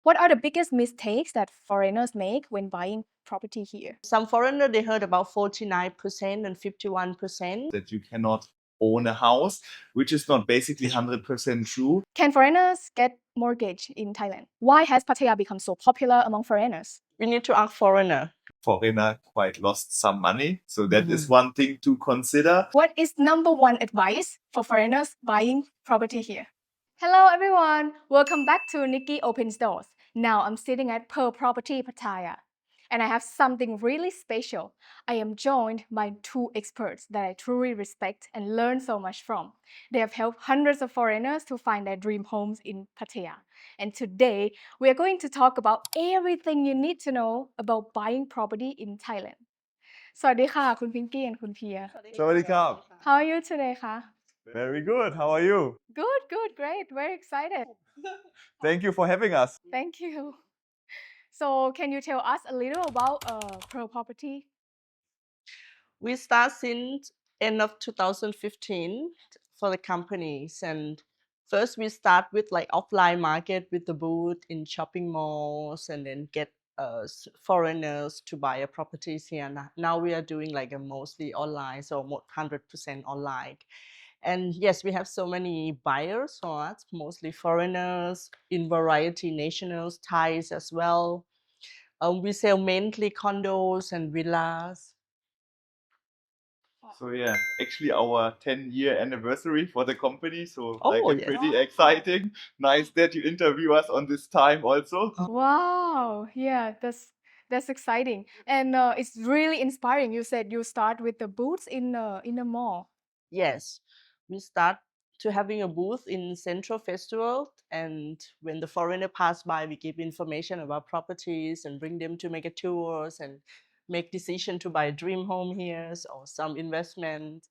What are the biggest mistakes that foreigners make when buying property here? Some foreigner, they heard about 49% and 51%. That you cannot own a house, which is not basically 100% true. Can foreigners get mortgage in Thailand? Why has Pattaya become so popular among foreigners? We need to ask foreigner. Foreigner quite lost some money. So that is one thing to consider. What is number one advice for foreigners buying property here? Hello everyone, welcome back to Nikki Opens Doors. Now I'm sitting at Pearl Property Pattaya and I have something really special. I am joined by two experts that I truly respect and learn so much from. They have helped hundreds of foreigners to find their dream homes in Pattaya. And today we are going to talk about everything you need to know about buying property in Thailand. สวัสดีค่ะคุณพิงกี้ and คุณเพีย สวัสดีครับ How are you today คะ Very good. How are you? Good, great, very excited. Thank you for having us. Thank you. So, can you tell us a little about Pearl Property? We start since end of 2015 for the companies, and first we start with like offline market with the booth in shopping malls, and then get foreigners to buy a properties here. Now we are doing like a mostly online, so 100% online. And yes, we have so many buyers for us, mostly foreigners in variety nationals, Thais as well. We sell mainly condos and villas. So yeah, actually our 10-year anniversary for the company. So yes. pretty exciting. Nice that you interview us on this time also. Wow, yeah, that's exciting, and it's really inspiring. You said you start with the booths in a mall. Yes, we start to having a booth in Central Festival, and when the foreigner pass by, we give information about properties and bring them to make a tours and make decision to buy a dream home here or some investment.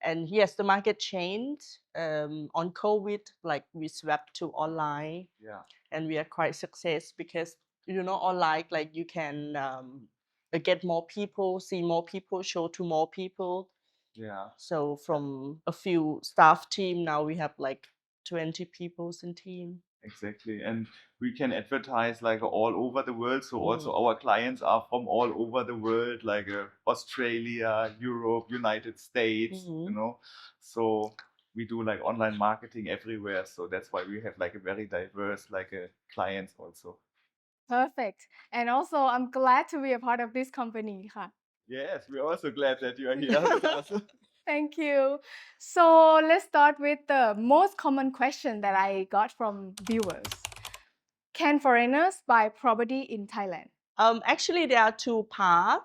And yes, the market changed on COVID. Like we swapped to online, Yeah. and we are quite success because online, like you can get more people, see more people, show to more people. Yeah. So from a few staff team, now we have like 20 people in team. Exactly. And we can advertise like all over the world. So also our clients are from all over the world, like Australia, Europe, United States, So we do like online marketing everywhere. So that's why we have like a very diverse clients also. Perfect. And also, I'm glad to be a part of this company. ค่ะ Yes, we're also glad that you are here with us. Thank you. So let's start with the most common question that I got from viewers. Can foreigners buy property in Thailand? Actually, there are two parts,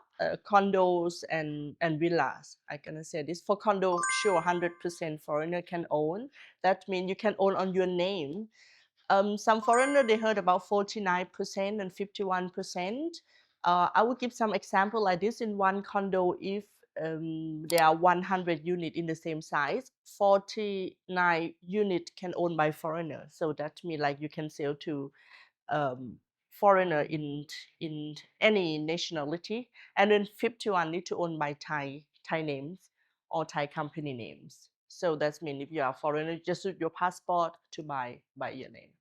condos and villas. I can say this. For condo, sure, 100% foreigner can own. That means you can own on your name. Some foreigner, they heard about 49% and 51%. I will give some example like this. In one condo, if there are 100 units in the same size, 49 units can own by foreigner. So that means like you can sell to foreigner in any nationality, and then 51 need to own by Thai names or Thai company names. So that means if you are foreigner, just use your passport to buy your name.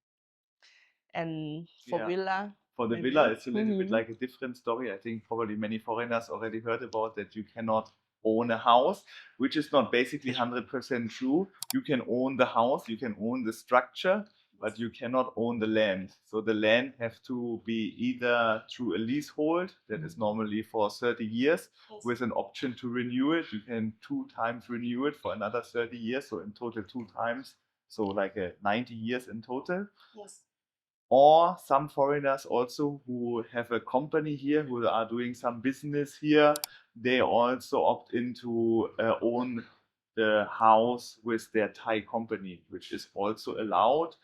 And for villa, for the villa, it's a little bit like a different story. I think probably many foreigners already heard about that. You cannot own a house, which is not basically 100% true. You can own the house, you can own the structure, but you cannot own the land. So the land have to be either through a leasehold that is normally for 30 years with an option to renew it. You can 2 times renew it for another 30 years. So in total 2 times. So like 90 years in total. Yes. Or some foreigners also who have a company here, who are doing some business here, they also opt in to own the house with their Thai company, which is also allowed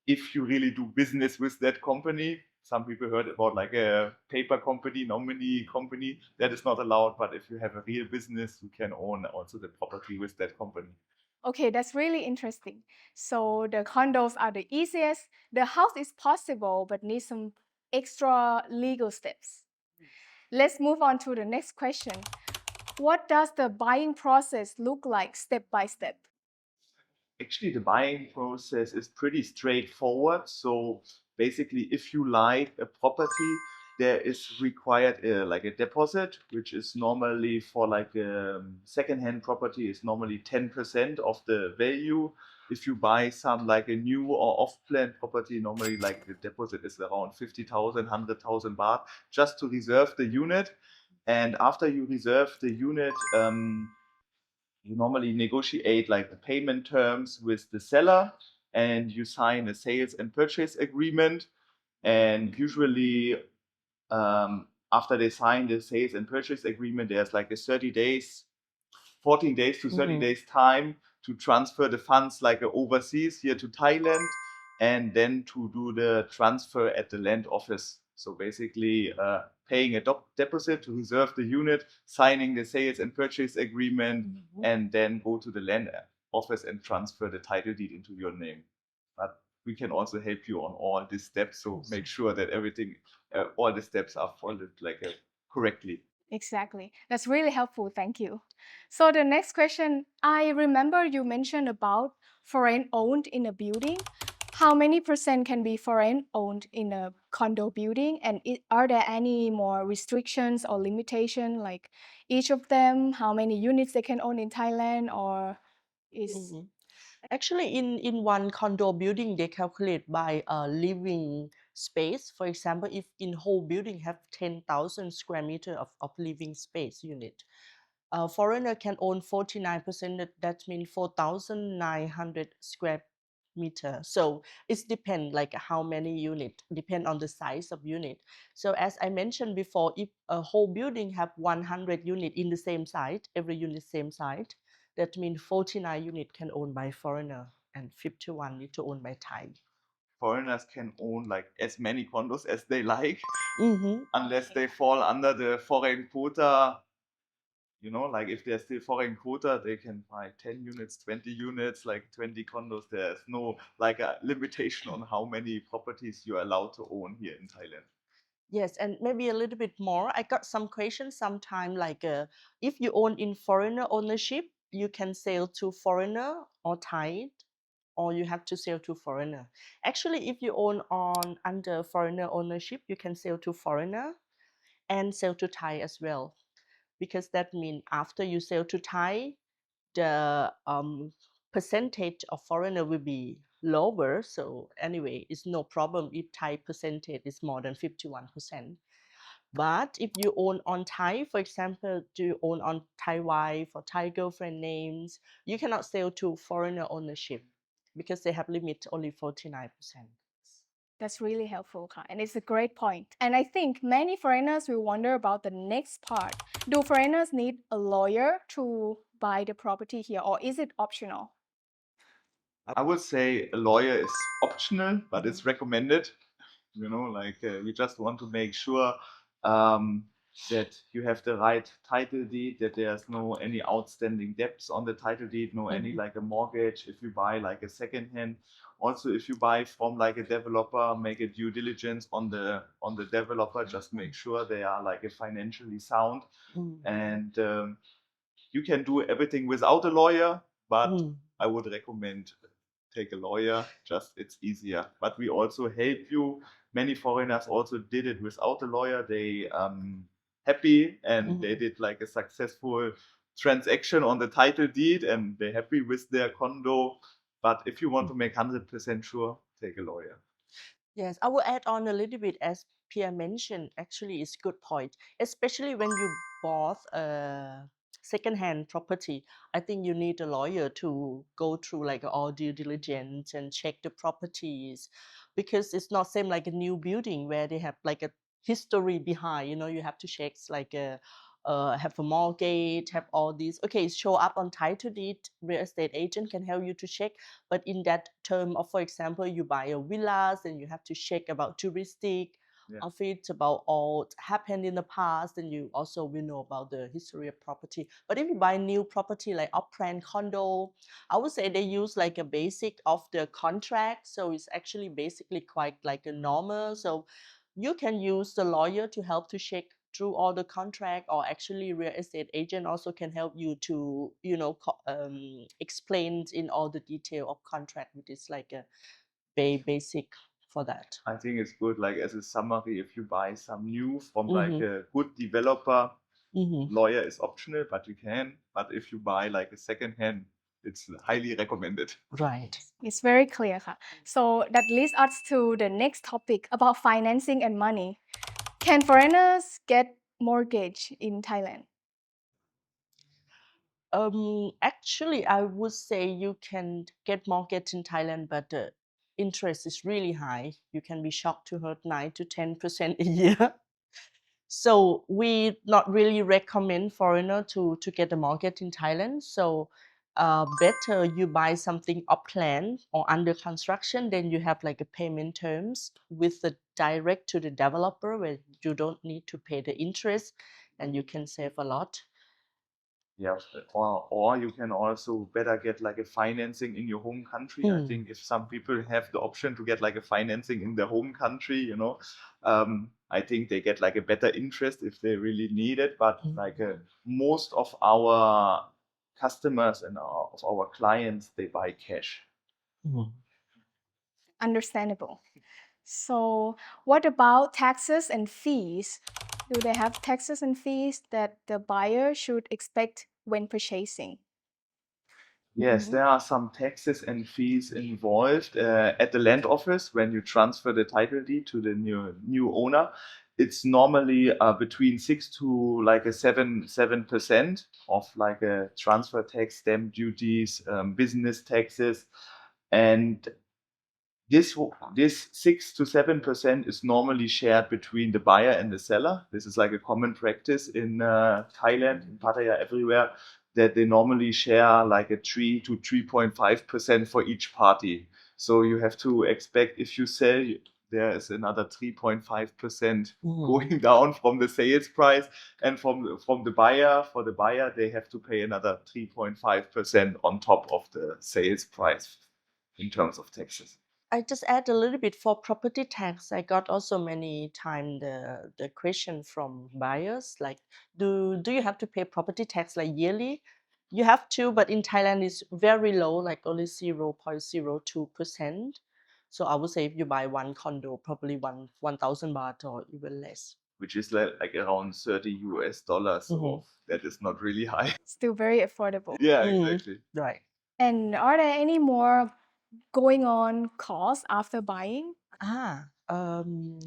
if you really do business with that company. Some people heard about like a paper company, nominee company, that is not allowed. But if you have a real business, you can own also the property with that company. Okay, that's really interesting. So the condos are the easiest. The house is possible, but needs some extra legal steps. Let's move on to the next question. What does the buying process look like step by step? Actually, the buying process is pretty straightforward. So basically, if you like a property, there is required like a deposit, which is normally for like a second-hand property is normally 10% of the value. If you buy some like a new or off-plan property, normally like the deposit is around 50,000, 100,000 baht just to reserve the unit. And after you reserve the unit, you normally negotiate like the payment terms with the seller, and you sign a sales and purchase agreement. And usually, after they sign the sales and purchase agreement, there's like a 30 days, 14 days to 30 days time to transfer the funds like overseas here to Thailand, and then to do the transfer at the land office. So basically, paying a deposit to reserve the unit, signing the sales and purchase agreement, and then go to the land office and transfer the title deed into your name. But we can also help you on all these steps, so make sure that everything, all the steps are followed like correctly. Exactly. That's really helpful. Thank you. So the next question, I remember you mentioned about foreign owned in a building. How many percent can be foreign owned in a condo building? And are there any more restrictions or limitation, like each of them, how many units they can own in Thailand, or is Actually, in one condo building, they calculate by living space. For example, if in whole building have 10,000 square meter of living space unit, foreigner can own 49%. That means 4,900 square meter. So it depends like how many unit, depend on the size of unit. So as I mentioned before, if a whole building have 100 unit in the same site, every unit same site, that means 49 unit can own by foreigner and 51 need to own by Thai. Foreigners can own like as many condos as they like, Mm-hmm. unless they fall under the foreign quota. You know, like if they're still foreign quota, they can buy 10 units, 20 units, like 20 condos. There's no like a limitation on how many properties you're allowed to own here in Thailand. Yes, and maybe a little bit more. I got some questions sometime like if you own in foreigner ownership, you can sell to foreigner or Thai, or you have to sell to foreigner. Actually, if you own on under foreigner ownership, you can sell to foreigner and sell to Thai as well, because that means after you sell to Thai, the percentage of foreigner will be lower. So anyway, it's no problem if Thai percentage is more than 51%. But if you own on Thai, for example, do you own on Thai wife or Thai girlfriend names, you cannot sell to foreigner ownership because they have limit only 49%. That's really helpful, Ka, and it's a great point. And I think many foreigners will wonder about the next part. Do foreigners need a lawyer to buy the property here, or is it optional? I would say a lawyer is optional, but it's recommended. You know, like you just want to make sure that you have the right title deed, that there's no any outstanding debts on the title deed, no any like a mortgage if you buy like a second hand. Also, if you buy from like a developer, make a due diligence on the developer. Just make sure they are like a financially sound, and you can do everything without a lawyer, but I would recommend take a lawyer. Just it's easier. But we also help you. Many foreigners also did it without a lawyer. They happy, and they did like a successful transaction on the title deed, and they're happy with their condo. But if you want to make 100% sure, take a lawyer. Yes, I will add on a little bit as Pierre mentioned. Actually, it's good point, especially when you bought a second-hand property. I think you need a lawyer to go through like all due diligence and check the properties, because it's not same like a new building where they have like a history behind. You know, you have to check like a have a mortgage, have all these. Okay, show up on title deed. Real estate agent can help you to check, but in that term of, for example, you buy a villas and you have to check about touristic of it, about all happened in the past, and you also will know about the history of property. But if you buy new property like off-plan condo, I would say they use like a basic of the contract, so it's actually basically quite like a normal. So you can use the lawyer to help to check through all the contract, or actually real estate agent also can help you to explain in all the detail of contract, which is like a basic for that. I think it's good, like as a summary, if you buy some new from like Mhm. a good developer, Mhm. lawyer is optional, but you can. But if you buy like a second hand, it's highly recommended. Right. It's very clear ค่ะ so that leads us to the next topic about financing and money. Can foreigners get mortgage in Thailand? Actually, I would say you can get mortgage in Thailand, but the interest is really high. You can be shocked to hurt 9 to 10% a year. So we not really recommend foreigner to get a mortgage in Thailand. So better you buy something up plan or under construction, then you have like a payment terms with the direct to the developer where you don't need to pay the interest and you can save a lot. Yeah, or you can also better get like a financing in your home country. I think if some people have the option to get like a financing in their home country, you know, I think they get like a better interest if they really need it. But like most of our customers and of our clients, they buy cash. Understandable. So what about taxes and fees? Do they have taxes and fees that the buyer should expect when purchasing? Yes, there are some taxes and fees involved at the land office when you transfer the title deed to the new owner. It's normally between 6 to like a 7% of like a transfer tax, stamp duties, business taxes, and this 6 to 7% is normally shared between the buyer and the seller. This is like a common practice in Thailand, in Pattaya, everywhere, that they normally share like a 3 to 3.5% for each party. So you have to expect if you sell, there is another 3.5% going down from the sales price, and from the buyer, for the buyer, they have to pay another 3.5% on top of the sales price in terms of taxes. I just add a little bit for property tax. I got also many time the question from buyers like, do you have to pay property tax like yearly? You have to, but in Thailand it's very low, like only 0.02%. So I would say if you buy one condo, probably 1,000 baht or even less. Which is like around $30. So that is not really high. Still very affordable. Yeah, exactly. Right. And are there any more going on costs after buying?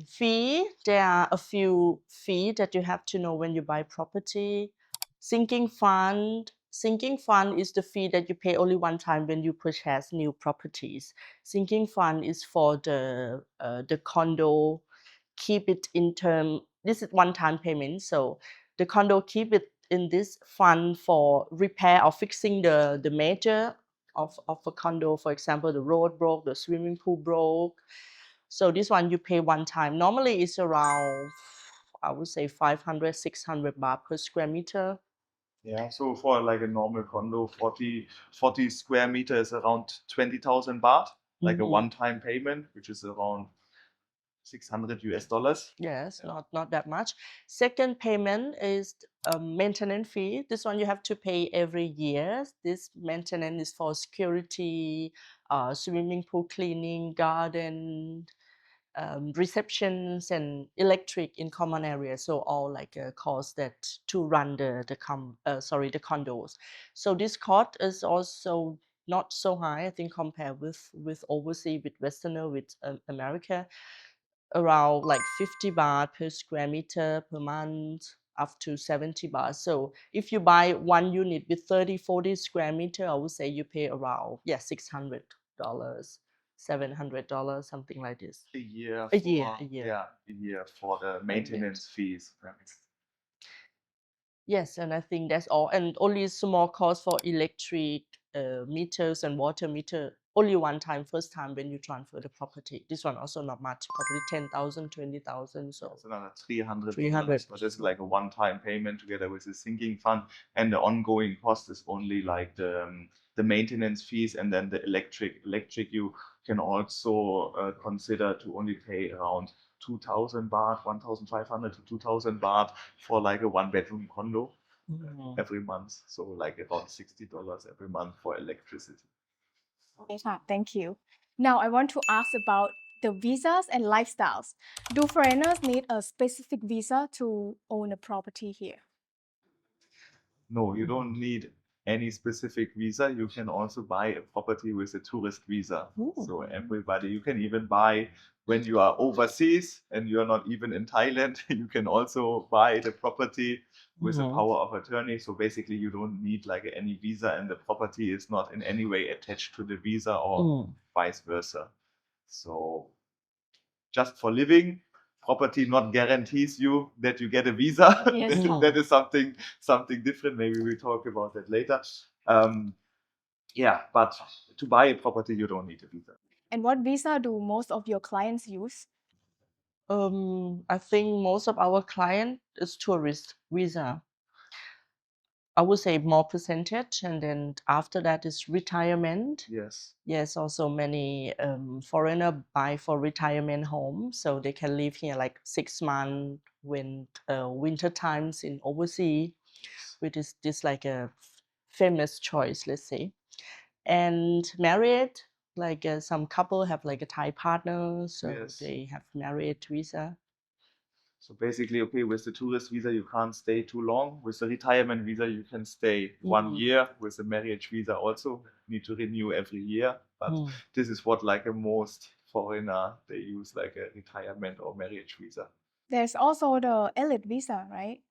Fee. There are a few fee that you have to know when you buy property. Sinking fund. Sinking fund is the fee that you pay only one time when you purchase new properties. Sinking fund is for the condo. Keep it in term. This is one time payment. So the condo keep it in this fund for repair or fixing the major of a condo. For example, the road broke, the swimming pool broke. So this one you pay one time. Normally it's around, I would say 500, 600 baht per square meter. Yeah, so for like a normal condo, 40 square meters, around 20,000 baht, like a one-time payment, which is around $600. Yes, not that much. Second payment is maintenance fee. This one you have to pay every year. This maintenance is for security, swimming pool cleaning, garden, receptions and electric in common areas. So all like costs that to run the condos. So this cost is also not so high, I think, compared with overseas, with Westerner, with America, around like 50 baht per square meter per month, up to 70 baht. So if you buy one unit with 30, 40 square meter, I would say you pay around $600, $700, something like this. A year A for, year, a year. Yeah, a year for the maintenance fees. Yes, and I think that's all. And only small cost for electric meters and water meter. Only one time, first time when you transfer the property. This one also not much, probably 10,000, 20,000. So It's another $300. 300. But it's like a one-time payment together with the sinking fund, and the ongoing cost is only like the maintenance fees, and then the electric. Electric you can also consider to only pay around 2,000 baht, 1,500 to 2,000 baht for like a one-bedroom condo every month. So like around $60 every month for electricity. Okay, thank you. Now I want to ask about the visas and lifestyles. Do foreigners need a specific visa to own a property here? No, you don't need any specific visa. You can also buy a property with a tourist visa. So everybody, you can even buy when you are overseas and you're not even in Thailand, you can also buy the property with a power of attorney. So basically you don't need like any visa and the property is not in any way attached to the visa or vice versa. So just for living, property not guarantees you that you get a visa. Yes. That is something different. Maybe we'll talk about that later. Yeah, but to buy a property, you don't need a visa. And what visa do most of your clients use? I think most of our client is tourist visa. I would say more percentage, and then after that is retirement. Yes. Yes, also many foreigner buy for retirement home, so they can live here like 6 months when winter times in overseas, which is this like a famous choice, let's say. And married, like some couple have like a Thai partner, so Yes. they have married visa. So basically, okay, with the tourist visa, you can't stay too long. With the retirement visa, you can stay 1 year. With the marriage visa, also need to renew every year. But this is what like a most foreigner, they use like a retirement or marriage visa. There's also the elite visa, right?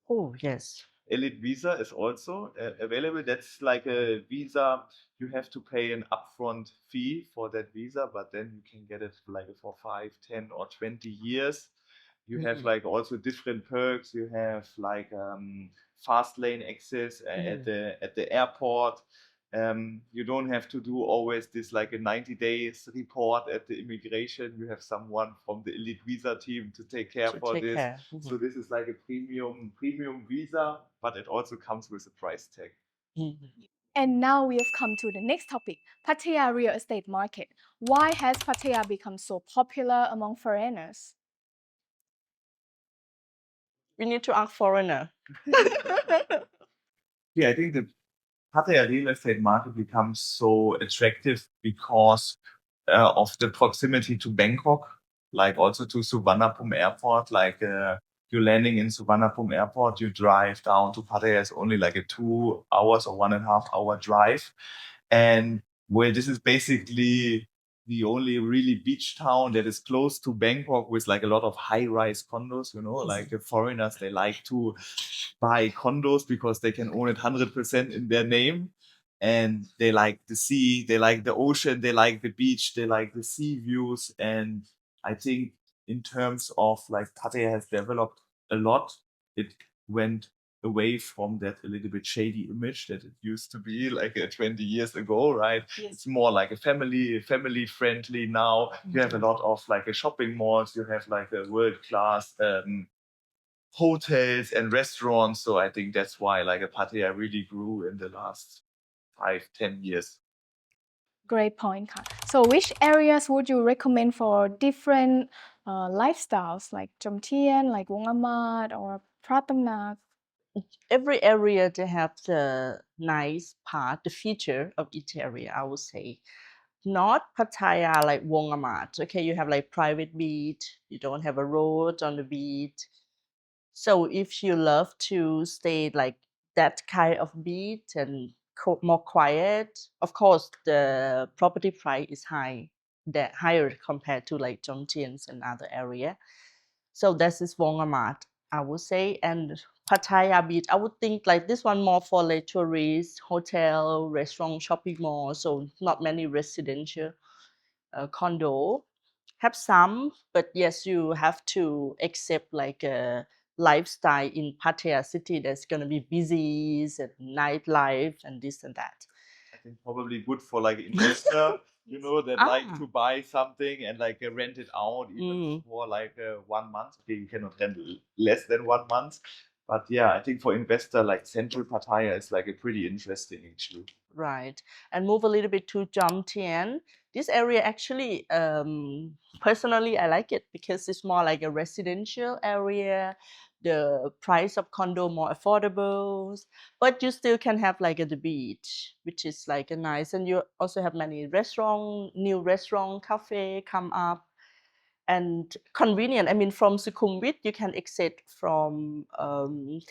Oh, yes. Elite visa is also available. That's like a visa. You have to pay an upfront fee for that visa, but then you can get it like for 5, 10, or 20 years. You have like also different perks. You have like fast lane access at the airport. You don't have to do always this like a 90 days report at the immigration. You have someone from the elite visa team to take care for this. So this is like a premium visa, but it also comes with a price tag. And now we have come to the next topic, Pattaya real estate market. Why has Pattaya become so popular among foreigners? We need to ask foreigner. Yeah, I think the Pattaya real estate market becomes so attractive because of the proximity to Bangkok, like also to Suvarnabhumi Airport. Like you're landing in Suvarnabhumi Airport, you drive down to Pattaya. It's only like a 2 hours or 1.5 hour drive, and well, this is basically the only really beach town that is close to Bangkok with like a lot of high-rise condos. You know, like the foreigners, they like to buy condos because they can own it 100% in their name. And they like the sea, they like the ocean, they like the beach, they like the sea views. And I think in terms of like Pattaya has developed a lot, it went away from that a little bit shady image that it used to be like 20 years ago, right? Yes. It's more like a family friendly now. You have a lot of like a shopping malls, you have like a world-class hotels and restaurants. So I think that's why like a Pattaya really grew in the last 5-10 years. Great point, Ka. So which areas would you recommend for different lifestyles like Jomtien, like Wongamat or Pratamnak? Every area they have the nice part, the feature of each area, I would say. Not Pattaya like Wongamat. Okay, you have like private beach, you don't have a road on the beach. So if you love to stay like that kind of beach and more quiet, of course the property price is that higher compared to like Jomtien and other area. So that is Wongamat, I would say. And Pattaya Beach, I would think like this one more for like tourists, hotel, restaurant, shopping mall. So not many residential condo. Have some, but yes, you have to accept like a lifestyle in Pattaya city that's gonna be busy and nightlife and this and that. I think probably good for like investor, you know, that like to buy something and like rent it out even for like 1 month. Okay, you cannot rent less than 1 month. But yeah, I think for investor, like central Pattaya is like a pretty interesting actually. Right. And move a little bit to Jomtien. This area actually, personally, I like it because it's more like a residential area. the price of condo more affordable, but you still can have like at the beach, which is like a nice, and you also have many new restaurant, cafe come up, and convenient. I mean, from Sukhumvit, you can exit from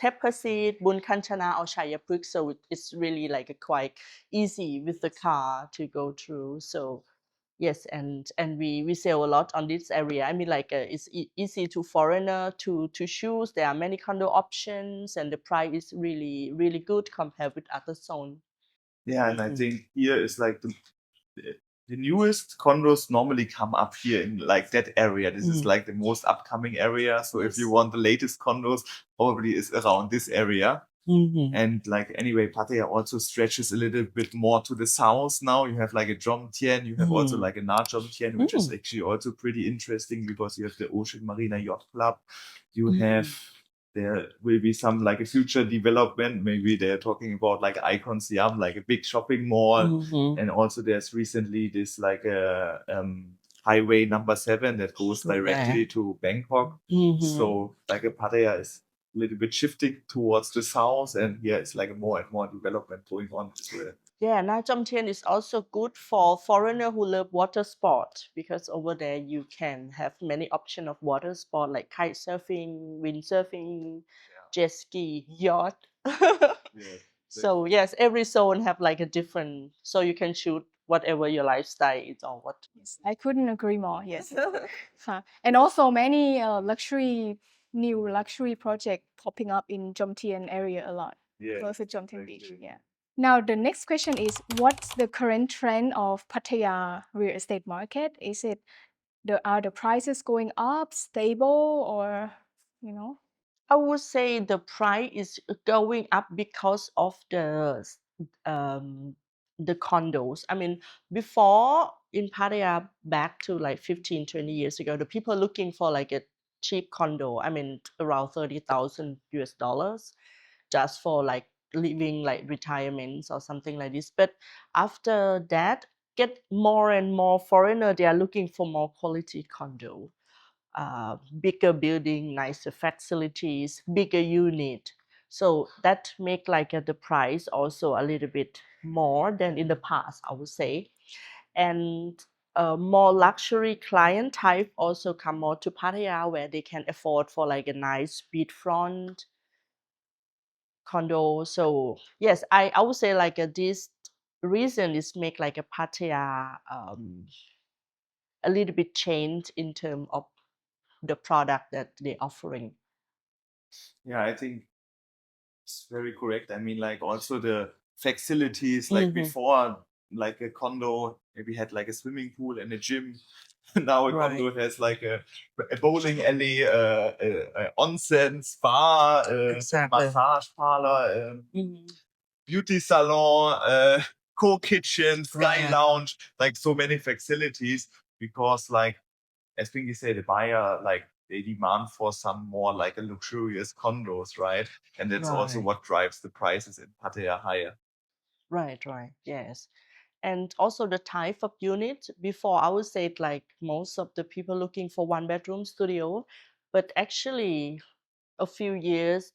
Tepasit, Bun Kanchana, or Chayaprik. So it's really like a quite easy with the car to go through. So yes, and we sell a lot on this area. I mean, like it's easy to foreigner to choose. There are many condo options, and the price is really good compared with other zone. Yeah, and I think here is like the newest condos normally come up here in like that area. This is like the most upcoming area. So if you want the latest condos, probably is around this area. And like anyway, Pattaya also stretches a little bit more to the south now. You have like a Jomtien, you have also like a Na Jomtien, which is actually also pretty interesting because you have the Ocean Marina Yacht Club. You have, there will be some like a future development. Maybe they're talking about like Icon Siam, like a big shopping mall. And also there's recently this like a highway number 7 that goes directly to Bangkok. So like a Pattaya is a little bit shifting towards the south, and yeah, it's like more and more development going on as well. Yeah, Na Jomtien is also good for foreigner who love water sport, because over there you can have many options of water sport like kite surfing, windsurfing, jet ski, yacht. So yes, every zone have like a different, so you can choose whatever your lifestyle is or what. Yes, I couldn't agree more. Yes. And also many new luxury project popping up in Jomtien area a lot. Yeah. Close to Jomtien Very Beach. true. Yeah. Now the next question is, what's the current trend of Pattaya real estate market? Is it are the prices going up, stable, or you know? I would say the price is going up because of the condos. I mean, before in Pattaya, back to like 15, 20 years ago, the people looking for like a cheap condo. I mean, around 30,000 US dollars, just for like living like retirements or something like this. But after that, get more and more foreigner. They are looking for more quality condo. Bigger building, nicer facilities, bigger unit. So that make like the price also a little bit more than in the past, I would say. And more luxury client type also come more to Pattaya, where they can afford for like a nice beachfront condo. So yes, I would say like this reason is make like a Pattaya a little bit change in terms of the product that they're offering. Yeah, I think it's very correct. I mean, like also the facilities, like before, like a condo maybe had like a swimming pool and a gym. Now a condo has like a bowling alley, a onsen, spa, massage parlor, beauty salon, co-kitchen, sky lounge, like so many facilities, because like, as Pinky said, the buyer, like they demand for some more like a luxurious condos, right? And that's also what drives the prices in Pattaya higher. Right, yes. And also the type of unit. Before, I would say like most of the people looking for 1-bedroom studio, but actually a few years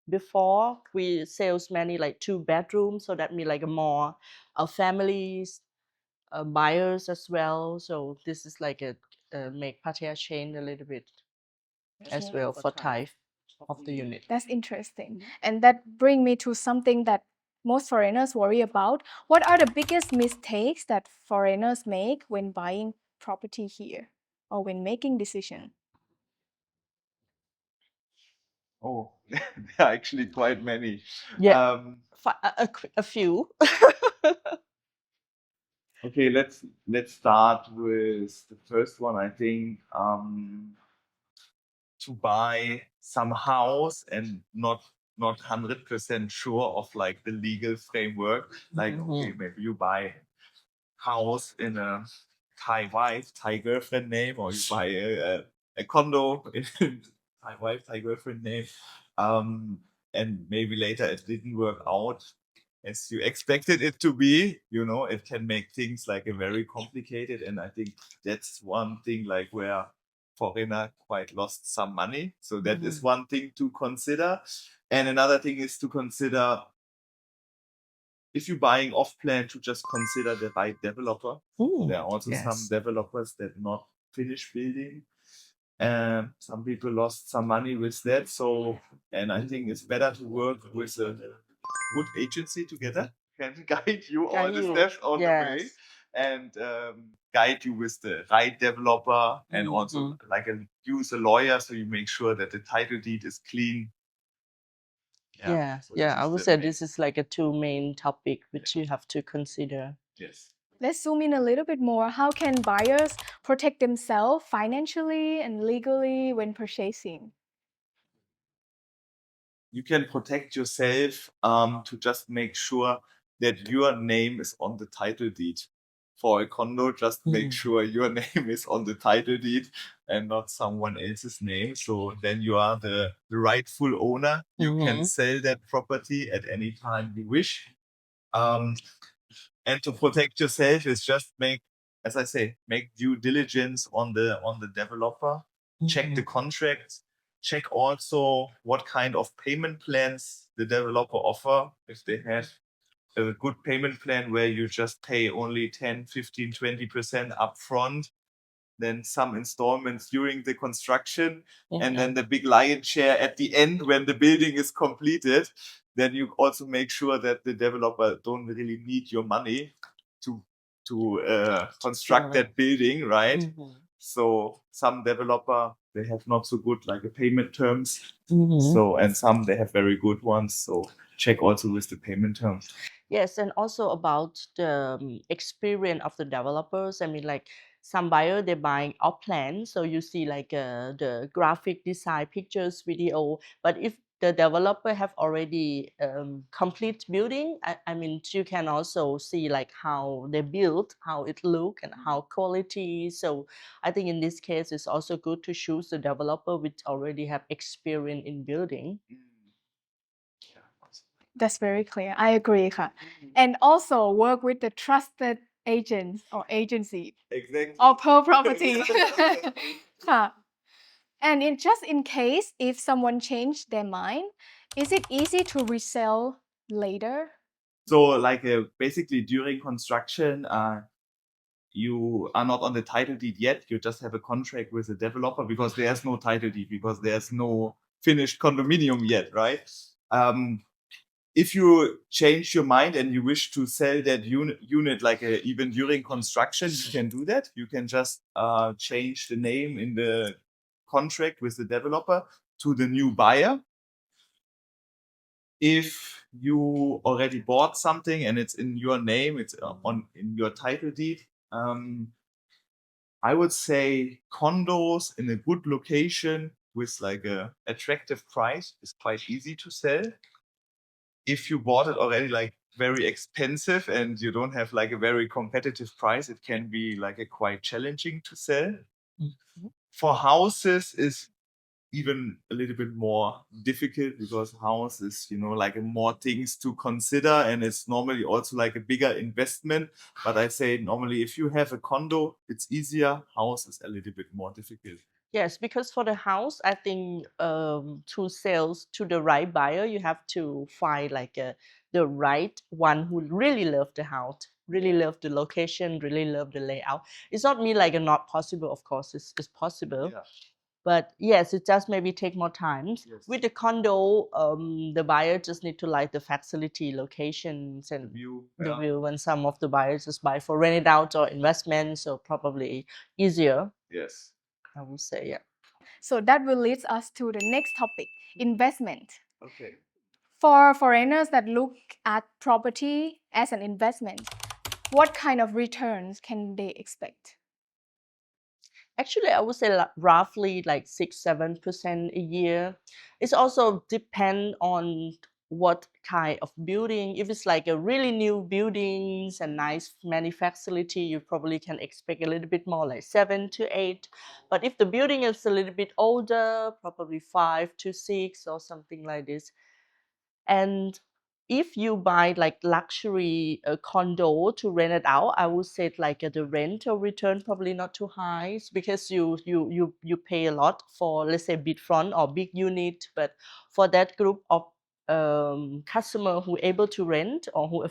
before, we sales many like 2 bedrooms, so that means like a more families, buyers as well. So this is like a make Pattaya change a little bit as well for type of the unit. That's interesting. And that brings me to something that most foreigners worry about. What are the biggest mistakes that foreigners make when buying property here or when making decision? Oh, there are actually quite many. Yeah, a few. Okay, let's start with the first one. I think to buy some house and not 100% sure of like the legal framework. Like, okay, maybe you buy house in a Thai wife, Thai girlfriend name, or you buy a condo in Thai wife, Thai girlfriend name, and maybe later it didn't work out as you expected it to be. You know, it can make things like a very complicated, and I think that's one thing like where foreigner quite lost some money. So that is one thing to consider. And another thing is to consider, if you're buying off plan, to just consider the right developer. There are also some developers that not finish building. Some people lost some money with that. So, and I think it's better to work with a good agency together, can guide you all the steps on the way, and guide you with the right developer, and also use a lawyer, so you make sure that the title deed is clean. So I would say this is like a two main topic which you have to consider. Yes. Let's zoom in a little bit more. How can buyers protect themselves financially and legally when purchasing? You can protect yourself to just make sure that your name is on the title deed. For a condo, just make sure your name is on the title deed and not someone else's name. So then you are the rightful owner. You can sell that property at any time you wish. And to protect yourself is just make, as I say, make due diligence on the developer. Check the contracts. Check also what kind of payment plans the developer offer. If they have a good payment plan where you just pay only 10, 15, 20% upfront, then some installments during the construction, and then the big lion share at the end when the building is completed, then you also make sure that the developer don't really need your money to construct that building, right? So some developer, they have not so good like a payment terms. So, and some they have very good ones. So check also with the payment terms. Yes, and also about the experience of the developers. I mean, like some buyer they buying off plan, so you see like the graphic design, pictures, video. But if the developer have already complete building, I mean, you can also see like how they build, how it look, and how quality. So I think in this case, it's also good to choose the developer which already have experience in building. That's very clear. I agree. And also work with the trusted agents or agency. Exactly. Or Pearl Property. And just in case if someone changed their mind, is it easy to resell later? So like basically during construction, you are not on the title deed yet. You just have a contract with the developer because there's no title deed, because there's no finished condominium yet, right? If you change your mind and you wish to sell that unit like even during construction, you can do that. You can just change the name in the contract with the developer to the new buyer. If you already bought something and it's in your name, it's in your title deed, I would say condos in a good location with like a attractive price is quite easy to sell. If you bought it already like very expensive and you don't have like a very competitive price, it can be like a quite challenging to sell. For houses is even a little bit more difficult, because house is, like more things to consider, and it's normally also like a bigger investment. But I say normally if you have a condo, it's easier. House is a little bit more difficult. Yes, because for the house, I think to sales to the right buyer, you have to find like the right one who really love the house, really love the location, really love the layout. It's not mean like a not possible, of course, it's possible. Yeah. But yes, it does maybe take more time. Yes. With the condo, the buyer just need to like the facility, locations, and the view. And some of the buyers just buy for rent it out or investment, so probably easier. Yes. I would say, yeah. So that will lead us to the next topic, investment. Okay. For foreigners that look at property as an investment, what kind of returns can they expect? Actually, I would say roughly like 6-7% a year. It's also depend on what kind of building. If it's like a really new buildings and nice many facility, you probably can expect a little bit more, like 7 to 8. But if the building is a little bit older, probably 5 to 6 or something like this. And if you buy like luxury condo to rent it out, I would say like the rental return probably not too high because you pay a lot for, let's say, big front or big unit. But for that group of customer who able to rent or who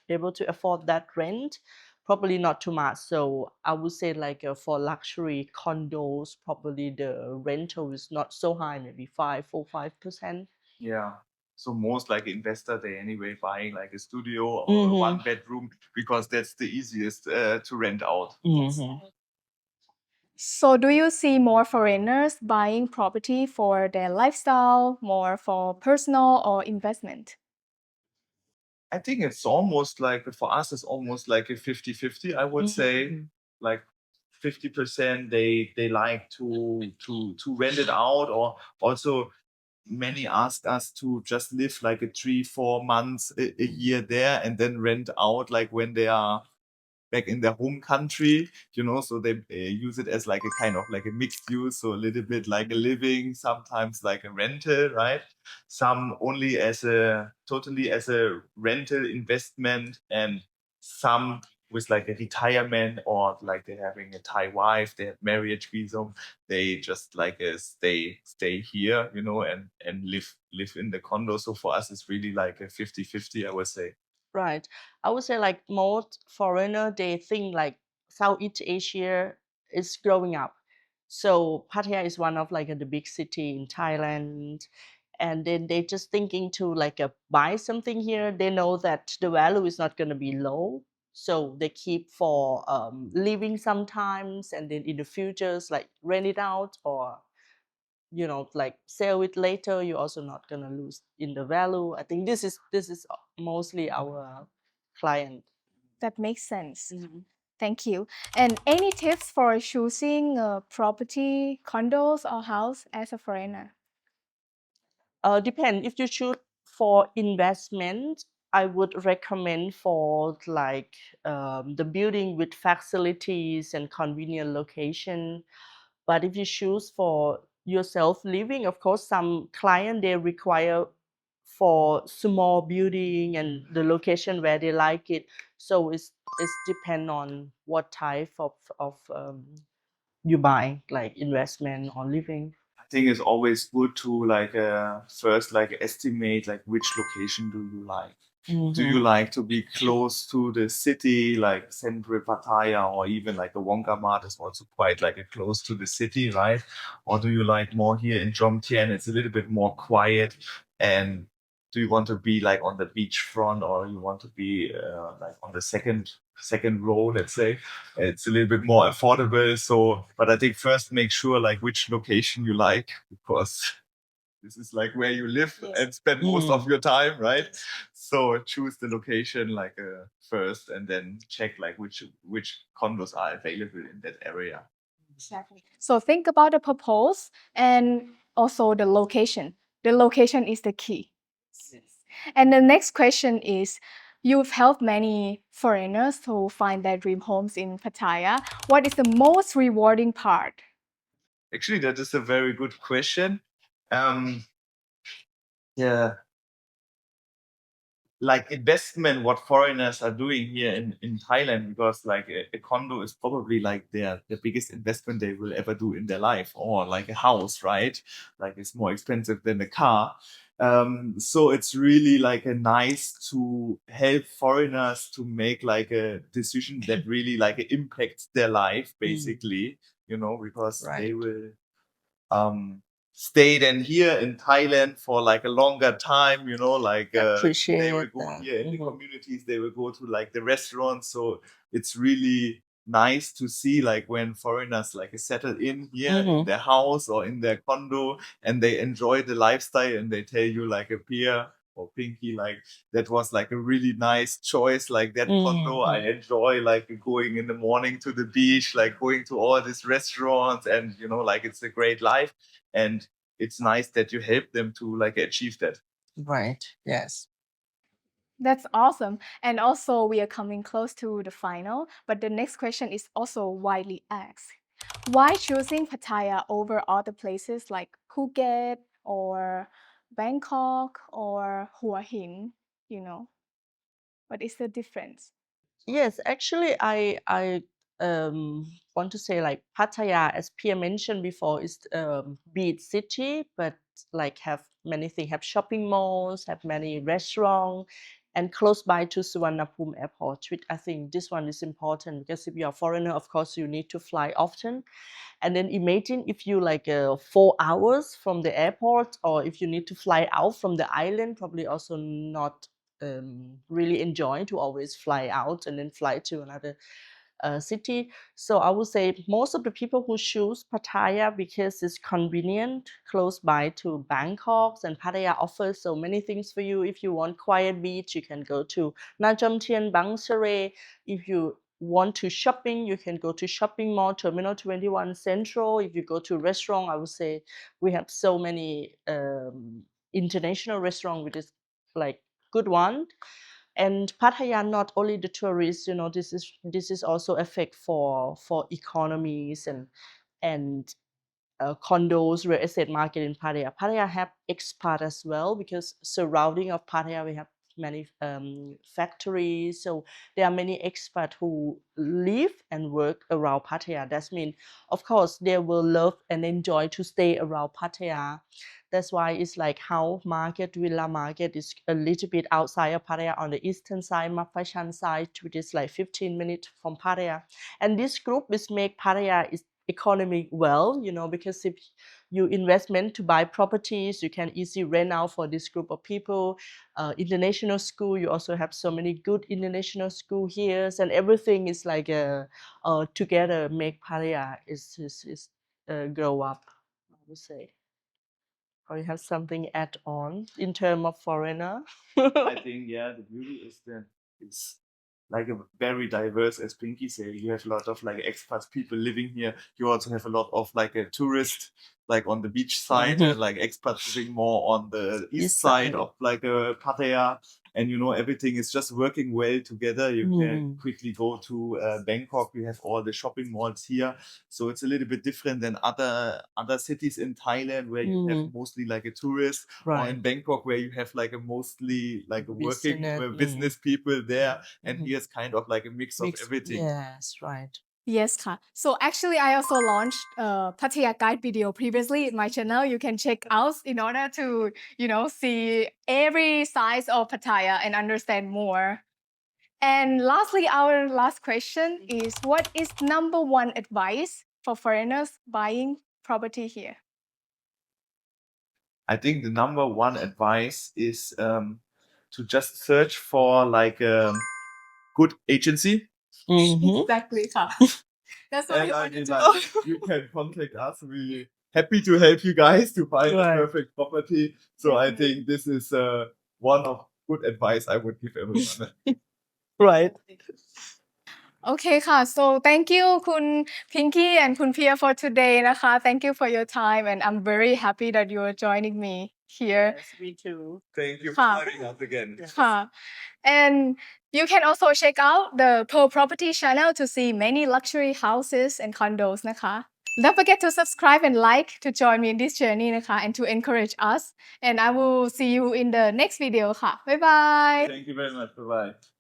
able to afford that rent, probably not too much. So I would say like for luxury condos, probably the rental is not so high, maybe 5%. Yeah. So most like investor, they anyway buying like a studio or a Mhm. one bedroom because that's the easiest to rent out. So do you see more foreigners buying property for their lifestyle, more for personal or investment? I think it's almost like for us, it's almost like a 50-50, I would say. Like 50% they like to rent it out, or also many ask us to just live like a 3-4 months a year there and then rent out like when they are back in their home country, so they use it as like a kind of like a mixed use, so a little bit like a living, sometimes like a rental, right? Some only as a totally as a rental investment, and some with like a retirement, or like they're having a Thai wife, they have marriage visa, they just like stay here, and live in the condo. So for us it's really like a 50-50, I would say. Right. I would say like most foreigner, they think like Southeast Asia is growing up. So Pattaya is one of like the big city in Thailand. And then they just thinking to like buy something here. They know that the value is not going to be low. So they keep for living sometimes, and then in the futures like rent it out, or like sell it later. You're also not gonna lose in the value. I think this is mostly our client. That makes sense. Thank you. And any tips for choosing a property, condos or house as a foreigner? Depend. If you choose for investment, I would recommend for like the building with facilities and convenient location. But if you choose for yourself living, of course, some client they require for small building and the location where they like it. So it's depend on what type of you buy, like investment or living. I think it's always good to like first like estimate like which location do you like. Do you like to be close to the city, like central Pattaya, or even like a Wongamart is also quite like a close to the city, right? Or do you like more here in Jomtien? It's a little bit more quiet. And do you want to be like on the beachfront, or you want to be like on the second row, let's say? It's a little bit more affordable. So, but I think first make sure like which location you like, because this is like where you live and spend most of your time, right? So choose the location like first, and then check like which condos are available in that area. Exactly. So think about the purpose and also the location. The location is the key. And the next question is, you've helped many foreigners to find their dream homes in Pattaya. What is the most rewarding part? Actually, that is a very good question. Yeah, like investment, what foreigners are doing here in Thailand, because like a condo is probably like the biggest investment they will ever do in their life, or like a house, right? Like it's more expensive than a car. So it's really like a nice to help foreigners to make like a decision that really like impacts their life, basically, because they will stay then here in Thailand for like a longer time, like they will Appreciate go that. here in the communities, they will go to like the restaurants. So it's really nice to see like when foreigners like settle in here in their house or in their condo, and they enjoy the lifestyle, and they tell you like a peer or Pinky, like that was like a really nice choice, like that condo. I enjoy like going in the morning to the beach, like going to all these restaurants, and like it's a great life, and it's nice that you help them to like achieve that. Right. Yes. That's awesome. And also, we are coming close to the final, but the next question is also widely asked. Why choosing Pattaya over other places like Phuket or Bangkok or Hua Hin? you know, what is the difference? Yes, actually, I want to say like Pattaya, as Pia mentioned before, is beach city, but like have many things, have shopping malls, have many restaurants, and close by to Suvarnabhumi airport. Which I think this one is important because if you're a foreigner, of course, you need to fly often. And then imagine if you like 4 hours from the airport, or if you need to fly out from the island, probably also not really enjoy to always fly out and then fly to another city. So I would say most of the people who choose Pattaya because it's convenient, close by to Bangkok, and Pattaya offers so many things for you. If you want quiet beach, you can go to Najam Tien Bang Sere. If you want to shopping, you can go to shopping mall Terminal 21 Central. If you go to restaurant, I would say we have so many international restaurant, which is like good one. And Pattaya, not only the tourists, this is also effect for economies and condos, real estate market in Pattaya. Pattaya have expat as well because surrounding of Pattaya we have many factories. So there are many expats who live and work around Pattaya. That means, of course, they will love and enjoy to stay around Pattaya. That's why it's like house market, villa market is a little bit outside of Pattaya on the eastern side, Mapashan side, which is like 15 minutes from Pattaya. And this group is make Pattaya is economy well, because if you investment to buy properties, you can easily rent out for this group of people. International school, you also have so many good international school here, and everything is like together make Pattaya is grow up, I would say. Or you have something add on in terms of foreigner? I think the beauty is that it's like a very diverse, as Pinky said. You have a lot of like expats people living here. You also have a lot of like a tourist, like on the beach side, and like expats living more on the east side of like Pattaya. And everything is just working well together. You can quickly go to Bangkok. You have all the shopping malls here, so it's a little bit different than other cities in Thailand where you have mostly like a tourist, or in Bangkok where you have like a mostly like a working business people there, and here's kind of like a mix of everything. Yes, right. Yes, ka. So actually, I also launched a Pattaya guide video previously in my channel. You can check out in order to, see every size of Pattaya and understand more. And lastly, our last question is, what is number one advice for foreigners buying property here? I think the number one advice is to just search for like a good agency. Exactly, ka. That's what And we I wanted mean, to like, know. you can contact us. We're happy to help you guys to find the perfect property. So I think this is one of good advice I would give everyone. Right. Okay, ka. So thank you, Kun Pinky and Kun Pia for today,นะคะ. Thank you for your time, and I'm very happy that you are joining me here. Yes, me too. Thank you for having us again. Huh. And you can also check out the Pearl Property channel to see many luxury houses and condos นะคะ Don't forget to subscribe and like to join me in this journey นะคะ and to encourage us. And I will see you in the next video ค่ะ Bye bye. Thank you very much. Bye-bye.